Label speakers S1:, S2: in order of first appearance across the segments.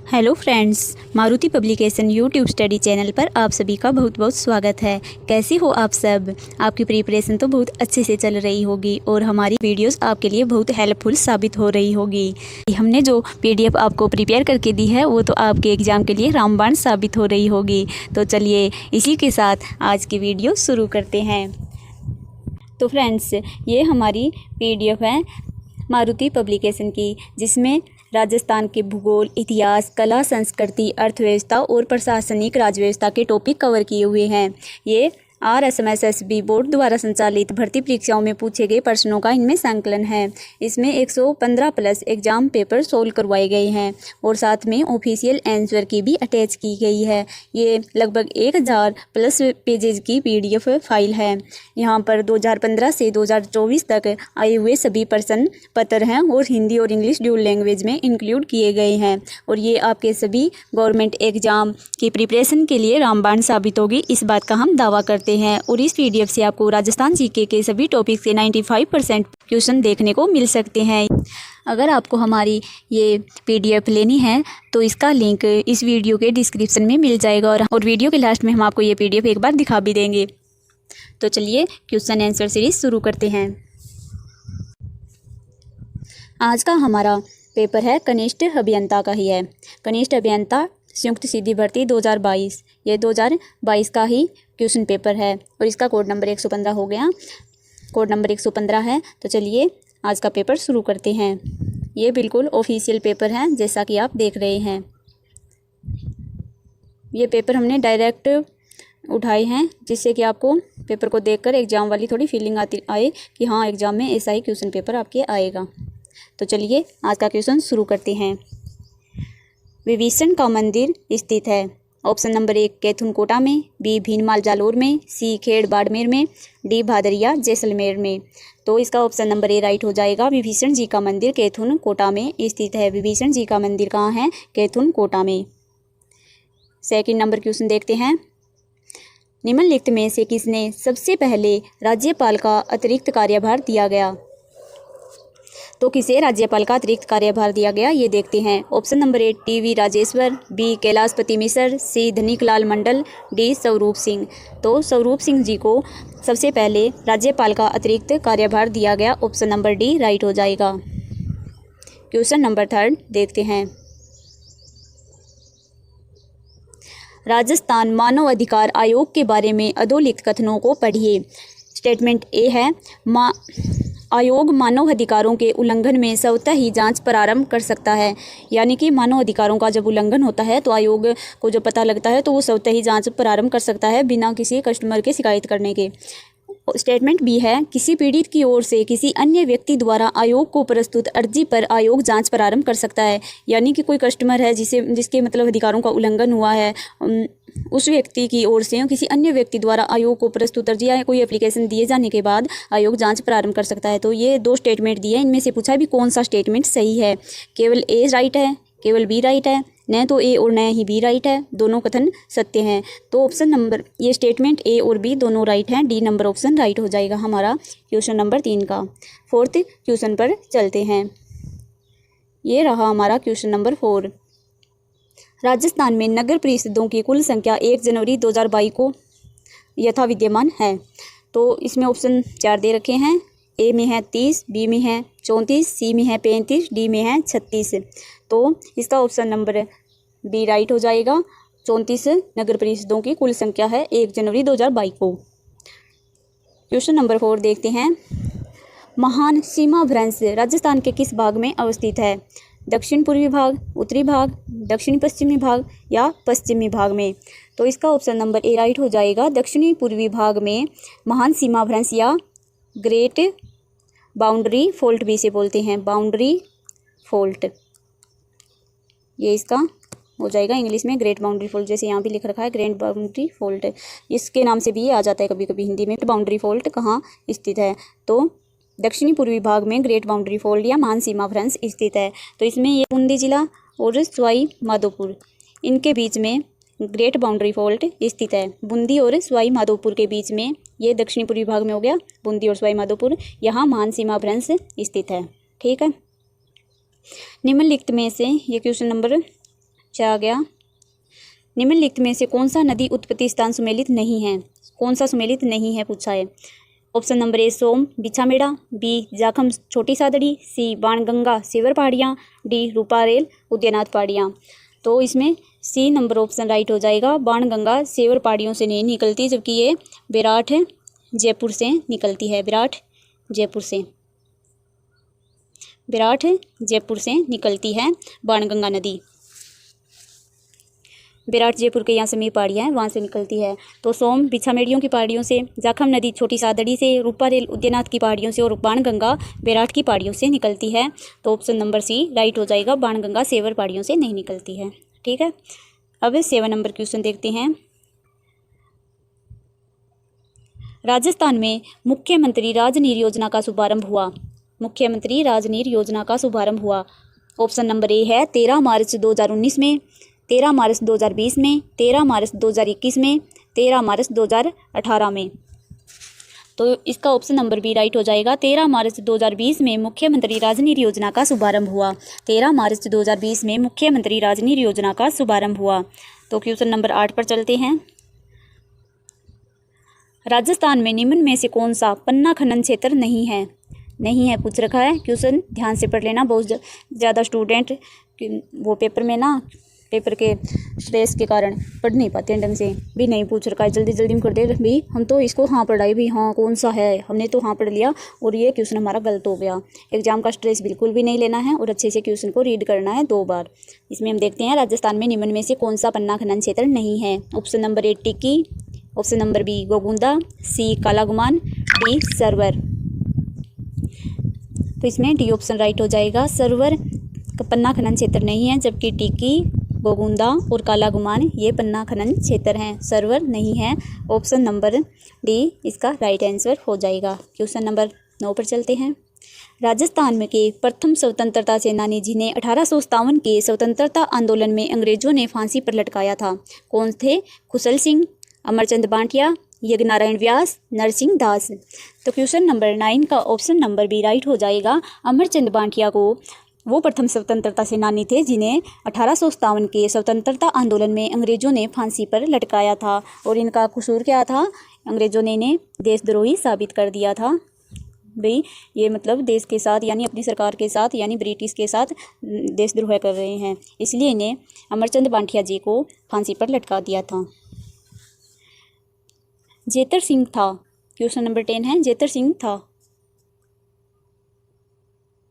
S1: Hello friends, Maruti publication YouTube study channel पर आप सभी का बहुत बहुत स्वागत है। कैसे हो आप सब? आपकी प्रिपरेशन तो बहुत अच्छे से चल रही होगी और हमारी वीडियोस आपके लिए बहुत हेल्पफुल साबित हो रही होगी। हमने जो पीडीएफ आपको प्रिपेयर करके दी है वो तो आपके एग्ज़ाम के लिए रामबाण साबित हो रही होगी। तो चलिए इसी के साथ आज की वीडियो शुरू करते हैं। तो फ्रेंड्स, ये हमारी पीडीएफ है मारुति पब्लिकेशन की, जिसमें राजस्थान के भूगोल, इतिहास, कला, संस्कृति, अर्थव्यवस्था और प्रशासनिक राजव्यवस्था के टॉपिक कवर किए हुए हैं। ये RSMSSB बोर्ड द्वारा संचालित भर्ती परीक्षाओं में पूछे गए प्रश्नों का इनमें संकलन है। इसमें 115 प्लस एग्जाम पेपर सोल्व करवाए गए हैं और साथ में ऑफिशियल आंसर की भी अटैच की गई है। ये लगभग 1000 प्लस पेजेज की PDF फाइल है। यहाँ पर 2015 से 2024 तक आए हुए सभी प्रश्न पत्र हैं और हिंदी और इंग्लिश ड्यूल लैंग्वेज में इंक्लूड किए गए हैं और ये आपके सभी गवर्नमेंट एग्जाम की प्रिपरेशन के लिए रामबाण साबित होगी, इस बात का हम दावा करते हैं। और इस PDF से आपको राजस्थान जीके के सभी टॉपिक से 95% क्वेश्चन देखने को मिल सकते हैं। अगर आपको हमारी ये PDF लेनी है तो इसका लिंक इस वीडियो के डिस्क्रिप्शन में मिल जाएगा और वीडियो के लास्ट में हम आपको ये PDF एक बार दिखा भी देंगे। तो चलिए क्वेश्चन आंसर सीरीज शुरू करते हैं। आज का हमारा पेपर है कनिष्ठ अभियंता का ही है। कनिष्ठ अभियंता संयुक्त सीधी भर्ती 2022, ये 2022 का ही क्वेश्चन पेपर है और इसका कोड नंबर 115 हो गया। कोड नंबर 115 है। तो चलिए आज का पेपर शुरू करते हैं। ये बिल्कुल ऑफिशियल पेपर है जैसा कि आप देख रहे हैं। ये पेपर हमने डायरेक्ट उठाए हैं जिससे कि आपको पेपर को देखकर एग्ज़ाम वाली थोड़ी फीलिंग आए कि हाँ, एग्ज़ाम में ऐसा ही क्वेश्चन पेपर आपके आएगा। तो चलिए आज का क्वेश्चन शुरू करते हैं। विभीषण का मंदिर स्थित है। ऑप्शन नंबर 1 कैथुन कोटा में, बी भीनमाल जालोर में, सी खेड़ बाड़मेर में, डी भादरिया जैसलमेर में। तो इसका ऑप्शन नंबर ए राइट हो जाएगा। विभीषण जी का मंदिर कैथुन कोटा में स्थित है। विभीषण जी का मंदिर कहाँ है? कैथुन कोटा में। सेकंड नंबर क्वेश्चन देखते हैं। निम्नलिखित में से किसने सबसे पहले राज्यपाल का अतिरिक्त कार्यभार दिया गया? तो किसे राज्यपाल का अतिरिक्त कार्यभार दिया गया ये देखते हैं। Option number 1 TV Rajeshwar, B Kailashpati Mishra, C Dhaniklal Mandal, D Swaroop Singh. तो स्वरूप सिंह जी को सबसे पहले राज्यपाल का अतिरिक्त कार्यभार दिया गया। ऑप्शन नंबर डी राइट हो जाएगा। क्वेश्चन नंबर 3 देखते हैं। राजस्थान मानव अधिकार आयोग के बारे में अधोलिखित कथनों को पढ़िए। स्टेटमेंट ए है, आयोग मानव अधिकारों के उल्लंघन में स्वतः ही जांच प्रारंभ कर सकता है। यानी कि मानव अधिकारों का जब उल्लंघन होता है तो आयोग को जब पता लगता है तो वो स्वतः ही जांच प्रारंभ कर सकता है बिना किसी कस्टमर के शिकायत करने के। स्टेटमेंट बी है, किसी पीड़ित की ओर से किसी अन्य व्यक्ति द्वारा आयोग को प्रस्तुत अर्जी पर आयोग जांच प्रारंभ कर सकता है। यानी कि कोई कस्टमर है जिसके मतलब अधिकारों का उल्लंघन हुआ है, उस व्यक्ति की ओर से किसी अन्य व्यक्ति द्वारा आयोग को प्रस्तुत अर्जी या कोई एप्लीकेशन दिए जाने के बाद आयोग जांच प्रारंभ कर सकता है। तो ये 2 स्टेटमेंट दिए, इनमें से पूछा भी कौन सा स्टेटमेंट सही है। केवल ए राइट है, केवल बी राइट है, न तो ए और न ही बी राइट है, दोनों कथन सत्य हैं। तो ऑप्शन नंबर ये स्टेटमेंट ए और बी दोनों राइट हैं। डी नंबर ऑप्शन राइट हो जाएगा हमारा क्वेश्चन नंबर 3 का। 4th क्वेश्चन पर चलते हैं। ये रहा हमारा क्वेश्चन नंबर 4। राजस्थान में नगर परिषदों की कुल संख्या 1 जनवरी 2022 को यथा विद्यमान है। तो इसमें ऑप्शन 4 दे रखे हैं। ए में है 30, बी में है 34, सी में है 35, डी में है 36। तो इसका ऑप्शन नंबर बी राइट हो जाएगा। 34 नगर परिषदों की कुल संख्या है 1 जनवरी 2022 को। क्वेश्चन नंबर 4 देखते हैं। महान सीमा भ्रंश राजस्थान के किस भाग में अवस्थित है? दक्षिण पूर्वी भाग, उत्तरी भाग, दक्षिणी पश्चिमी भाग या पश्चिमी भाग में? तो इसका ऑप्शन नंबर ए राइट हो जाएगा। दक्षिणी पूर्वी भाग में महान सीमा भ्रंश या ग्रेट बाउंड्री फॉल्ट भी इसे बोलते हैं, बाउंड्री फॉल्ट, ये इसका हो जाएगा इंग्लिश में ग्रेट बाउंड्री फॉल्ट। जैसे यहाँ भी लिख रखा है ग्रेट बाउंड्री फॉल्ट, इसके नाम से भी ये आ जाता है कभी कभी हिंदी में। बाउंड्री फॉल्ट कहाँ स्थित है? तो दक्षिणी पूर्वी भाग में ग्रेट बाउंड्री फॉल्ट या महान सीमा भ्रंश स्थित है। तो इसमें ये बूंदी जिला और सवाई माधोपुर, इनके बीच में ग्रेट बाउंड्री फॉल्ट स्थित है। बूंदी और सवाई माधोपुर के बीच में, ये दक्षिणी पूर्वी भाग में हो गया बूंदी और सवाई माधोपुर, यहाँ महान सीमा भ्रंश स्थित है। ठीक है। निम्नलिखित में से ये क्वेश्चन नंबर क्या आ गया, निम्नलिखित में से कौन सा नदी उत्पत्ति स्थान सुमेलित नहीं है, कौन सा सुमेलित नहीं है पूछा है। Option number A Som Bichhamera, B Jakham Chhoti Sadri, C Banganga Sewar पहाड़ियाँ, डी रूपारेल उदयनाथ पहाड़ियाँ। तो इसमें सी नंबर ऑप्शन राइट हो जाएगा, बाणगंगा सेवर पहाड़ियों से नहीं निकलती, जबकि ये विराट जयपुर से निकलती है, विराट जयपुर से निकलती है बाणगंगा नदी। विराट जयपुर के यहाँ समीप पहाड़ियाँ हैं, वहाँ से निकलती है। तो सोम बिछामेड़ियों की पहाड़ियों से, जाखम नदी छोटी सादड़ी से, रूपारेल उदयनाथ की पहाड़ियों से और बाणगंगा विराट की पहाड़ियों से निकलती है। तो ऑप्शन नंबर सी राइट हो जाएगा, बाणगंगा सेवर पहाड़ियों से नहीं निकलती है। ठीक है, अब 7 नंबर क्वेश्चन देखते हैं। राजस्थान में मुख्यमंत्री राजनीर योजना का शुभारंभ हुआ, मुख्यमंत्री राजनीर योजना का शुभारंभ हुआ। ऑप्शन नंबर ए है 13 मार्च 2019 में, 13 मार्च 2020 में, 13 मार्च 2021 में, 13 मार्च 2018 में। तो इसका ऑप्शन नंबर बी राइट हो जाएगा, 13 मार्च 2020 में मुख्यमंत्री राजनीर योजना का शुभारंभ हुआ, 13 मार्च 2020 में मुख्यमंत्री राजनीर योजना का शुभारंभ हुआ। तो क्वेश्चन नंबर 8 पर चलते हैं। राजस्थान में निम्न में से कौन सा पन्ना खनन क्षेत्र नहीं है पूछ रखा है। क्वेश्चन ध्यान से पढ़ लेना, बहुत ज़्यादा स्टूडेंट वो पेपर के स्ट्रेस के कारण पढ़ नहीं पाते हैं ढंग से, भी नहीं पूछ रखा है, जल्दी जल्दी में कर दे भी, हम तो इसको हाँ पढ़ाई भी, हाँ कौन सा है, हमने तो हाँ पढ़ लिया और ये क्वेश्चन हमारा गलत हो गया। एग्जाम का स्ट्रेस बिल्कुल भी नहीं लेना है और अच्छे से क्वेश्चन को रीड करना है 2 बार। इसमें हम देखते हैं राजस्थान में निम्न में से कौन सा पन्ना खनन क्षेत्र नहीं है। Option number A Tikki, option number B Gogunda, C Kalaguman, D Sarwar. तो इसमें डी ऑप्शन राइट हो जाएगा, सरवर पन्ना खनन क्षेत्र नहीं है, जबकि टिक्की, गोगुंदा और कालागुमान ये पन्ना खनन क्षेत्र हैं, सरवर नहीं है। ऑप्शन नंबर डी इसका राइट आंसर हो जाएगा। क्वेश्चन नंबर 9 पर चलते हैं। राजस्थान में के प्रथम स्वतंत्रता सेनानी जिन्हें 1857 के स्वतंत्रता आंदोलन में अंग्रेजों ने फांसी पर लटकाया था, कौन थे? कुशल सिंह, अमरचंद बांटिया, यज्ञनारायण व्यास, नरसिंह दास। तो क्वेश्चन नंबर 9 का ऑप्शन नंबर बी राइट हो जाएगा। अमरचंद बांटिया को वो प्रथम स्वतंत्रता सेनानी थे जिन्हें 1857 के स्वतंत्रता आंदोलन में अंग्रेजों ने फांसी पर लटकाया था, और इनका कसूर क्या था? अंग्रेजों ने इन्हें देशद्रोही साबित कर दिया था। भाई ये मतलब देश के साथ यानी अपनी सरकार के साथ यानी ब्रिटिश के साथ देशद्रोह कर रहे हैं, इसलिए इन्हें अमरचंद बांटिया जी को फांसी पर लटका दिया था। जेतर सिंह था, क्वेश्चन नंबर 10 है, जेतर सिंह था,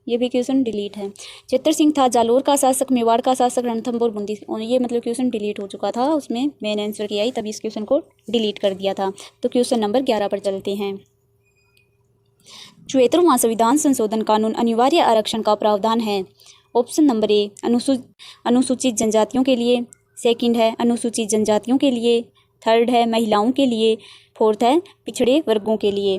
S1: ये भी क्वेश्चन डिलीट है। जेतर सिंह था जालोर का शासक, मेवाड़ का शासक, रणथंभौर बूंदी, ये मतलब क्वेश्चन डिलीट हो चुका था, उसमें मेन आंसर किया ही तभी इस क्वेश्चन को डिलीट कर दिया था। तो क्वेश्चन नंबर 11 पर चलते हैं। 74वां संविधान संशोधन कानून अनिवार्य आरक्षण का प्रावधान है। ऑप्शन नंबर ए अनुसूचित जनजातियों के लिए, सेकंड है अनुसूचित जनजातियों के लिए, थर्ड है महिलाओं के लिए, फोर्थ है पिछड़े वर्गों के लिए।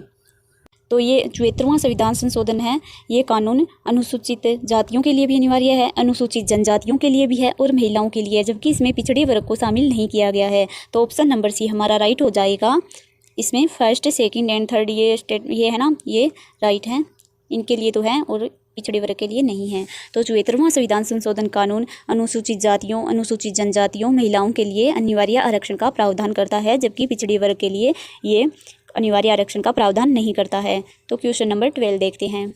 S1: तो ये 74वां संविधान संशोधन है, ये कानून अनुसूचित जातियों के लिए भी अनिवार्य है, अनुसूचित जनजातियों के लिए भी है और महिलाओं के लिए, जबकि इसमें पिछड़े वर्ग को शामिल नहीं किया गया है। तो ऑप्शन नंबर सी हमारा राइट हो जाएगा। इसमें फर्स्ट, सेकंड एंड थर्ड ये है ना, ये राइट है, इनके लिए तो है और पिछड़े वर्ग के लिए नहीं है। तो 74वां संविधान संशोधन कानून अनुसूचित जातियों, अनुसूचित जनजातियों, महिलाओं के लिए अनिवार्य आरक्षण का प्रावधान करता है, जबकि पिछड़े वर्ग के लिए ये अनिवार्य आरक्षण का प्रावधान नहीं करता है। तो क्वेश्चन नंबर 12 देखते हैं।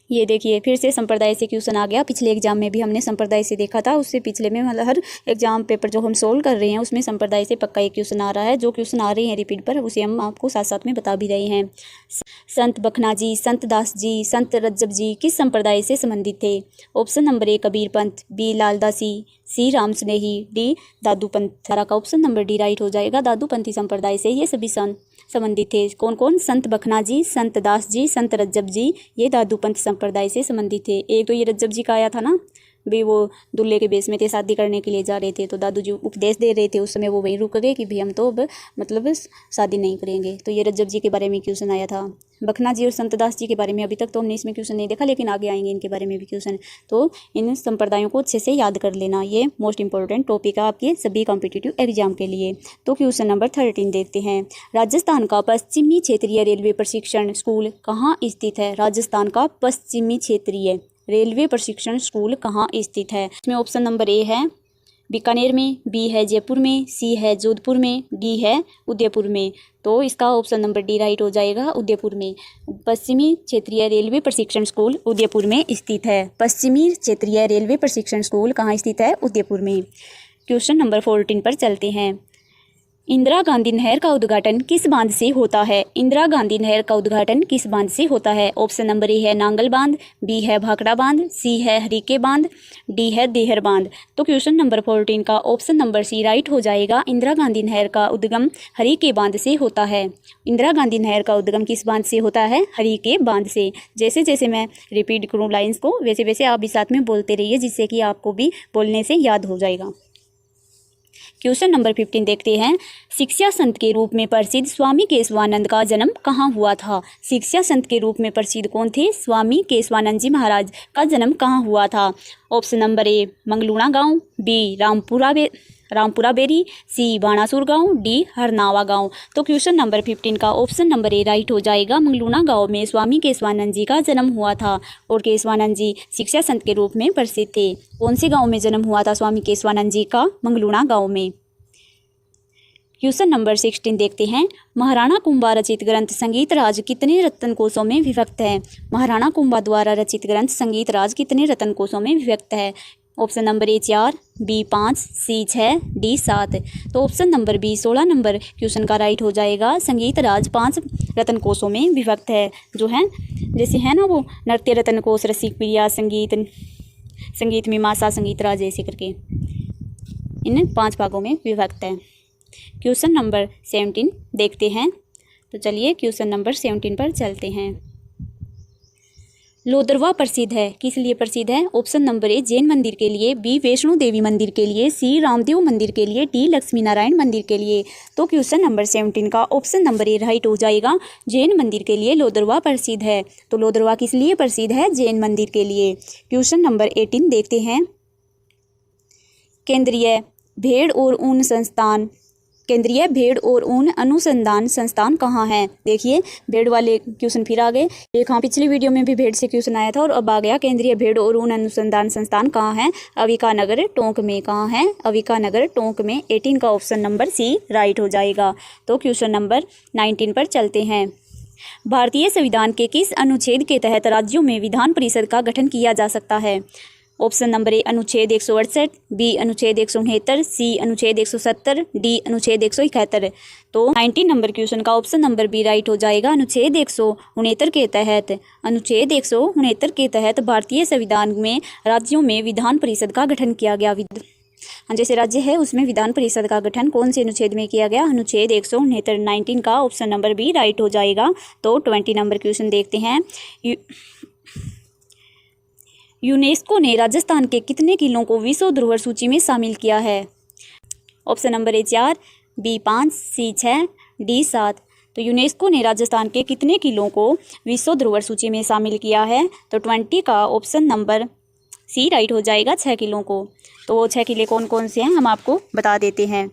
S1: ये देखिए फिर से संप्रदाय से क्वेश्चन आ गया। पिछले एग्जाम में भी हमने संप्रदाय से देखा था, उससे पिछले में मतलब हर एग्जाम पेपर जो हम सोल्व कर रहे हैं उसमें संप्रदाय से पक्का एक क्वेश्चन आ रहा है। जो क्वेश्चन आ रहे हैं रिपीट पर उसे हम आपको साथ साथ में बता भी रहे हैं। संत बखना जी, संत दास जी, संत रज्जब जी किस संप्रदाय से संबंधित थे? ऑप्शन नंबर ए कबीर पंथ, बी लालदासी, सी राम स्नेही, डी दादू पंथ। सारा का ऑप्शन नंबर डी राइट हो जाएगा। दादू पंथी संप्रदाय से ये सभी संत संबंधित थे। कौन कौन? संत बखना जी, संत दास जी, संत रज्जब जी, ये दादू पंथ संप्रदाय से संबंधित थे। एक तो ये रज्जब जी का आया था ना, भी वो दूल्हे के बेस में थे, शादी करने के लिए जा रहे थे, तो दादू जी उपदेश दे रहे थे, उस समय वो वहीं रुक गए कि भाई हम तो अब मतलब शादी नहीं करेंगे। तो ये रज्जब जी के बारे में क्वेश्चन आया था। बखना जी और संतदास जी के बारे में अभी तक तो हमने इसमें क्वेश्चन नहीं देखा, लेकिन आगे आएंगे इनके बारे में भी क्वेश्चन। तो इन संप्रदायों को अच्छे से याद कर लेना, ये मोस्ट इंपॉर्टेंट टॉपिक है आपके सभी कॉम्पिटिटिव एग्जाम के लिए। तो क्वेश्चन नंबर 13 देखते हैं। राजस्थान का पश्चिमी क्षेत्रीय रेलवे प्रशिक्षण स्कूल कहाँ स्थित है? राजस्थान का पश्चिमी क्षेत्रीय रेलवे प्रशिक्षण स्कूल कहाँ स्थित है? इसमें ऑप्शन नंबर ए है बीकानेर में, बी है जयपुर में, सी है जोधपुर में, डी है उदयपुर में। तो इसका ऑप्शन नंबर डी राइट हो जाएगा, उदयपुर में। पश्चिमी क्षेत्रीय रेलवे प्रशिक्षण स्कूल उदयपुर में स्थित है। पश्चिमी क्षेत्रीय रेलवे प्रशिक्षण स्कूल कहाँ स्थित है? उदयपुर में। क्वेश्चन नंबर 14 पर चलते हैं। इंदिरा गांधी नहर का उद्घाटन किस बांध से होता है? इंदिरा गांधी नहर का उद्घाटन किस बांध से होता है? ऑप्शन नंबर ए है नांगल बांध, बी है भाखड़ा बांध, सी है हरीके बांध, डी है देहर बांध। तो क्वेश्चन नंबर 14 का ऑप्शन नंबर सी राइट हो जाएगा। इंदिरा गांधी नहर का उद्गम हरीके बांध से होता है। इंदिरा गांधी नहर का उद्गम किस बांध से होता है? हरीके बांध से। जैसे जैसे मैं रिपीट करूँ लाइन्स को, वैसे वैसे आप भी साथ में बोलते रहिए, जिससे कि आपको भी बोलने से याद हो जाएगा। क्वेश्चन नंबर 15 देखते हैं। शिक्षा संत के रूप में प्रसिद्ध स्वामी केशवानंद का जन्म कहाँ हुआ था? शिक्षा संत के रूप में प्रसिद्ध कौन थे? स्वामी केशवानंद जी महाराज का जन्म कहाँ हुआ था? ऑप्शन नंबर ए मंगलूणा गांव, बी रामपुरा बेरी, सी बाणासुर गांव, डी हरनावा गांव। तो क्वेश्चन नंबर 15 का ऑप्शन नंबर ए राइट हो जाएगा। मंगलूणा गांव में स्वामी केशवानंद जी का जन्म हुआ था और केशवानंद जी शिक्षा संत के रूप में प्रसिद्ध थे। कौन से गांव में जन्म हुआ था स्वामी केशवानंद जी का? मंगलूणा गांव में। क्वेश्चन नंबर 16 देखते हैं। महाराणा कुंभा रचित ग्रंथ संगीत राज कितने रत्न कोशों में विभक्त है? महाराणा कुंभा द्वारा रचित ग्रंथ संगीत राज कितने रत्न कोशों में विभक्त है? Option number A 4, B 5, C 6, D 7। तो option number B 16 number question का राइट हो जाएगा। संगीत राज 5 रत्न कोशों में विभक्त है। जो है जैसे है ना वो नृत्य रत्न कोश, रसिक प्रिया, संगीत मीमांसा, संगीत राज, ऐसे करके इन 5 भागों में विभक्त है। क्वेश्चन नंबर 17 देखते हैं। तो चलिए क्वेश्चन नंबर 17 पर चलते हैं। लोदरवा प्रसिद्ध है, किस लिए प्रसिद्ध है? ऑप्शन नंबर ए जैन मंदिर के लिए, बी वैष्णो देवी मंदिर के लिए, सी रामदेव मंदिर के लिए, डी लक्ष्मी नारायण मंदिर के लिए। तो क्वेश्चन नंबर 17 का ऑप्शन नंबर ए राइट हो जाएगा। जैन मंदिर के लिए लोदरवा प्रसिद्ध है। तो लोदरवा किस लिए प्रसिद्ध है? जैन मंदिर के लिए। क्वेश्चन नंबर 18 देखते हैं। केंद्रीय भेड़ और ऊन अनुसंधान संस्थान कहाँ है? देखिए भेड़ वाले क्वेश्चन फिर आ गए। एक हाँ पिछली वीडियो में भी भेड़ से क्वेश्चन आया था और अब आ गया केंद्रीय भेड़ और ऊन अनुसंधान संस्थान कहाँ है? अविका नगर टोंक में। कहाँ है? अविका नगर टोंक में। 18 का ऑप्शन नंबर सी राइट हो जाएगा। तो क्वेश्चन नंबर 19 पर चलते हैं। भारतीय संविधान के किस अनुच्छेद के तहत राज्यों में विधान परिषद का गठन किया जा सकता है? ऑप्शन नंबर ए अनुच्छेद 168, बी अनुच्छेद 169, सी अनुच्छेद 170, डी अनुच्छेद 171। तो 19 नंबर क्वेश्चन का ऑप्शन नंबर बी राइट हो जाएगा। अनुच्छेद 169 के तहत भारतीय संविधान में राज्यों में विधान परिषद का गठन किया गया। जैसे राज्य है उसमें विधान परिषद का गठन कौन से अनुच्छेद में किया गया? अनुच्छेद 169। 19 का ऑप्शन नंबर बी राइट हो जाएगा। तो 20 नंबर क्वेश्चन देखते हैं। यूनेस्को ने राजस्थान के कितने किलों को विश्व धरोहर सूची में शामिल किया है? Option number A 4, B 5, C 6, D 7। तो यूनेस्को ने राजस्थान के कितने किलों को विश्व धरोहर सूची में शामिल किया है? तो 20 का ऑप्शन नंबर सी राइट हो जाएगा, 6 किलों को। तो वो 6 किले कौन कौन से हैं हम आपको बता देते हैं।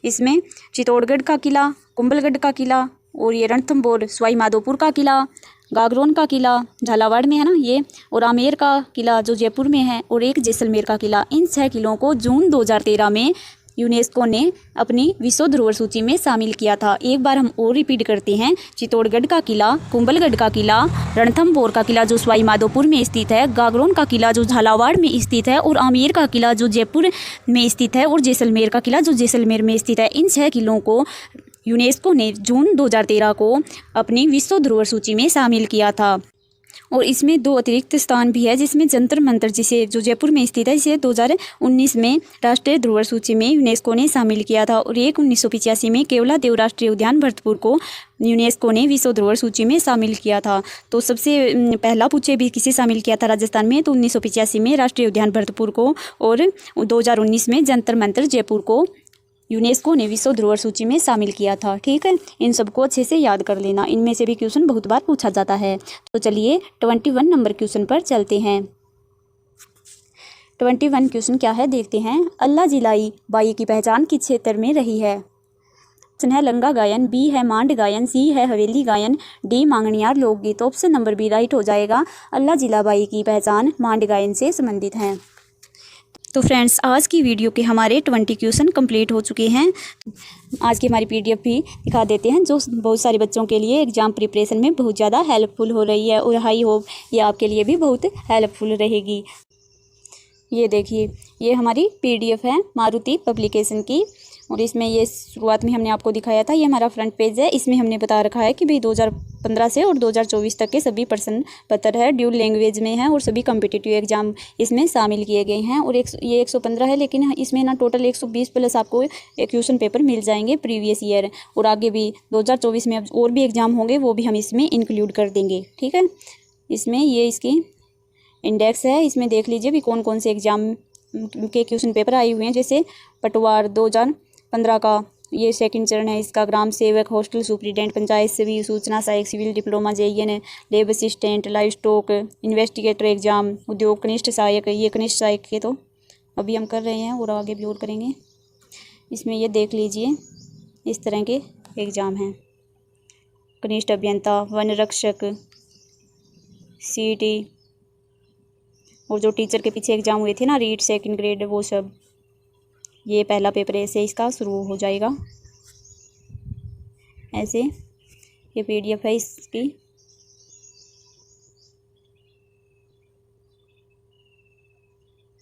S1: इसमें चित्तौड़गढ़ का किला, कुंभलगढ़ का किला, और ये रणथंभौर सवाई माधोपुर का किला, गागरोन का किला झालावाड़ में है ना ये, और आमेर का किला जो जयपुर में है, और एक जैसलमेर का किला। इन 6 किलों को जून 2013 में यूनेस्को ने अपनी विश्व धरोहर सूची में शामिल किया था। एक बार हम और रिपीट करते हैं। चित्तौड़गढ़ का किला, कुंभलगढ़ का किला, रणथंभौर का किला जो सवाई माधोपुर में स्थित है, गागरोन का किला जो झालावाड़ में स्थित है, और आमेर का किला जो जयपुर में स्थित है, और जैसलमेर का किला जो जैसलमेर में स्थित है। इन 6 किलों को यूनेस्को ने जून 2013 को अपनी विश्व धरोहर सूची में शामिल किया था। और इसमें 2 अतिरिक्त स्थान भी है, जिसमें जंतर मंतर जिसे जो जयपुर में स्थित है, इसे 2019 में राष्ट्रीय धरोहर सूची में यूनेस्को ने शामिल किया था। और एक 1985 में केवलादेव राष्ट्रीय उद्यान भरतपुर को यूनेस्को ने विश्व धरोहर सूची में शामिल किया था। तो सबसे पहला पूछे भी किसे शामिल किया था राजस्थान में? तो 1985 में राष्ट्रीय उद्यान भरतपुर को, और 2019 में जंतर मंतर जयपुर को यूनेस्को ने विश्व धरोहर सूची में शामिल किया था। ठीक है, इन सबको अच्छे से याद कर लेना, इनमें से भी क्वेश्चन बहुत बार पूछा जाता है। तो चलिए 21 नंबर क्वेश्चन पर चलते हैं। 21 क्वेश्चन क्या है देखते हैं। अल्लाह जिलाई बाई की पहचान किस क्षेत्र में रही है? ऑप्शन है लंगा गायन, बी है मांड गायन, सी है हवेली गायन, डी मांगणियार लोकगीत। ऑप्शन नंबर बी राइट हो जाएगा। अल्लाह जिलाबाई की पहचान मांड गायन से संबंधित है। तो फ्रेंड्स, आज की वीडियो के हमारे 20 क्वेश्चन कंप्लीट हो चुके हैं। आज की हमारी पीडीएफ भी दिखा देते हैं, जो बहुत सारे बच्चों के लिए एग्ज़ाम प्रिपरेशन में बहुत ज़्यादा हेल्पफुल हो रही है और हाई होप ये आपके लिए भी बहुत हेल्पफुल रहेगी। ये देखिए, ये हमारी पीडीएफ है मारुति पब्लिकेशन की, और इसमें ये शुरुआत में हमने आपको दिखाया था, ये हमारा फ्रंट पेज है। इसमें हमने बता रखा है कि भाई 2015 से और 2024 तक के सभी प्रश्न पत्र है, ड्यूल लैंग्वेज में है और सभी कम्पिटिटिव एग्जाम इसमें शामिल किए गए हैं। और ये 115 है, लेकिन इसमें ना टोटल 120 प्लस आपको क्वेश्चन पेपर मिल जाएंगे प्रीवियस ईयर, और आगे भी 2024 में अब और भी एग्जाम होंगे, वो भी हम इसमें इंक्लूड कर देंगे। ठीक है, इसमें ये इसकी इंडेक्स है, इसमें देख लीजिए भी कौन कौन से एग्जाम के क्वेश्चन पेपर आए हुए हैं। जैसे पटवार 2015 का ये सेकंड चरण है इसका, ग्राम सेवक, हॉस्टल सुपरिटेंडेंट, पंचायत सेवी, सूचना सहायक, civil diploma, JEN, lab assistant, livestock, investigator exam, उद्योग कनिष्ठ सहायक, ये कनिष्ठ सहायक के तो अभी हम कर रहे हैं और आगे भी और करेंगे। इसमें ये देख लीजिए इस तरह के एग्ज़ाम हैं, कनिष्ठ अभियंता, वन रक्षक, CET, और जो टीचर के पीछे एग्ज़ाम हुए थे ना, रीट सेकंड ग्रेड, वो सब। ये पहला पेपर ऐसे इसका शुरू हो जाएगा, ऐसे ये PDF है इसकी।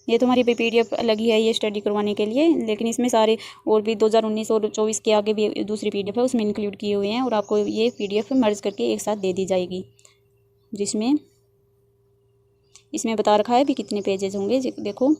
S1: ये तो हमारी PDF अलग ही है ये स्टडी करवाने के लिए, लेकिन इसमें सारे और भी 2019 और 24 के आगे भी दूसरी PDF है, उसमें इंक्लूड किए हुए हैं, और आपको ये PDF मर्ज करके एक साथ दे दी जाएगी, जिसमें इसमें बता रखा है भी कितने पेजेस होंगे। देखो,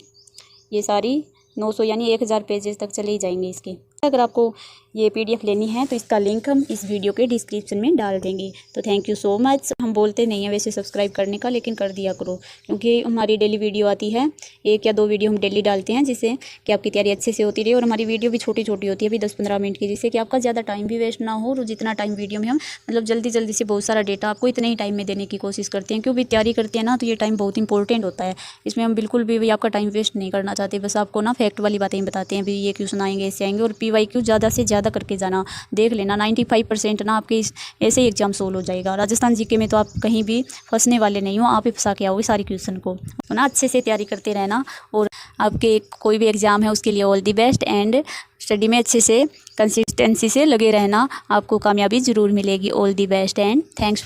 S1: ये सारी 900 यानी 1000 पेजेस तक चले ही जाएंगे इसके। अगर आपको ये PDF लेनी है तो इसका लिंक हम इस वीडियो के डिस्क्रिप्शन में डाल देंगे। तो थैंक यू सो मच। हम बोलते नहीं हैं वैसे सब्सक्राइब करने का, लेकिन कर दिया करो, क्योंकि हमारी डेली वीडियो आती है, 1 या 2 वीडियो हम डेली डालते हैं, जिससे कि आपकी तैयारी अच्छे से होती रहे। और हमारी वीडियो भी छोटी छोटी होती है, अभी 10-15 मिनट की, जिससे कि आपका ज़्यादा टाइम भी वेस्ट ना हो। और जितना टाइम वीडियो में हम मतलब जल्दी जल्दी से बहुत सारा डेटा आपको इतने ही टाइम में देने की कोशिश करते हैं, क्योंकि तैयारी करते हैं ना, तो ये टाइम बहुत इंपॉर्टेंट होता है। इसमें हम बिल्कुल भी आपका टाइम वेस्ट नहीं करना चाहते, बस आपको ना फैक्ट वाली बातें बताते हैं, भी ये क्वेश्चन आएंगे, ऐसे आएंगे। और PYQ ज़्यादा से ज़्यादा करके जाना, देख लेना 95% ना आपके ऐसे ही एग्जाम सोल्व हो जाएगा। राजस्थान GK में तो आप कहीं भी फंसने वाले नहीं हो, आप ही फंसा के आओगे सारी क्वेश्चन को। तो ना अच्छे से तैयारी करते रहना, और आपके कोई भी एग्ज़ाम है उसके लिए all the best. And study में अच्छे से कंसिस्टेंसी से लगे रहना, आपको कामयाबी ज़रूर मिलेगी। All the best and thanks.